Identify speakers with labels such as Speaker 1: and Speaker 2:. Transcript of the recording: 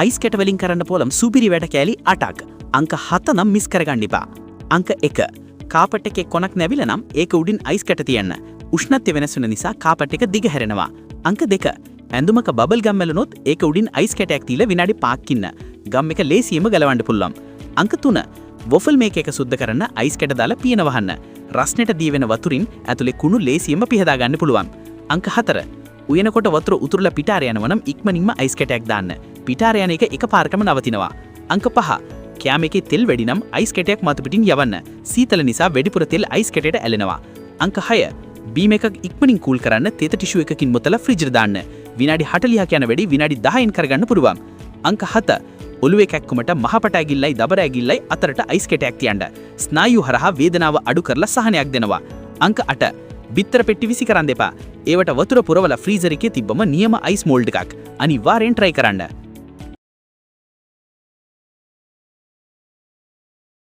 Speaker 1: Ice කැට වලින් කරන්න පුළුවන් සුපිරි වැඩ කෑලි 8ක්. අංක 7 නම් මිස් කරගන්න එපා. අංක 1. කාපට් එකේ කොනක් නැවිලා නම් ඒක උඩින් අයිස් කැට තියන්න. උෂ්ණත්වය වෙනස් වෙන නිසා කාපට් එක දිග හැරෙනවා. අංක 2. ඇඳුමක බබල් ගම් මැලුනොත් ඒක උඩින් අයිස් කැටයක් තියලා විනාඩි 5ක් ඉන්න. ගම් එක ලේසියෙම ගලවන්න පුළුවන්. අංක 3. වොෆල් මේක එක සුද්ධ කරන්න අයිස් කැට දාලා පියන වහන්න. රස්නෙට දී වෙන වතුරින් ඇතුලේ කුණු ලේසියෙම පිහදා ගන්න පුළුවන්. අංක 4. උයනකොට වතුර උතුරලා පිටාර යනවා නම් ඉක්මනින්ම අයිස් කැටයක් දාන්න. පිටාර යන එක එකපාරටම නවතිනවා. අංක 5. කෑම එකේ තෙල් වැඩි නම් අයිස් කැටයක් මතු පිටින් යවන්න. සීතල නිසා වැඩිපුර තෙල් අයිස් කැටයට ඇලෙනවා. අංක 6. බීම් එකක් ඉක්මනින් කූල් කරන්න තෙත ටිෂු එකකින් මොතලා ෆ්‍රිජර් දාන්න. විනාඩි 40ක් යන වැඩි විනාඩි 10න් කරගන්න පුළුවන්. අංක 7. ඔළුවේ කැක්කුමට මහපට ඇගිල්ලයි දබර ඇගිල්ලයි අතරට අයිස් කැටයක් තියන්න. ස්නායු හරහා වේදනාව අඩු කරලා සහනයක් දෙනවා. අංක 8. බිත්තර පෙට්ටි විසි කරන්න එපා. ඒවට වතුර පුරවලා ෆ්‍රීසර් එකේ තිබ්බම නියම අයිස් මෝල්ඩ් එකක්. අනිවාර්යෙන් try කරන්න.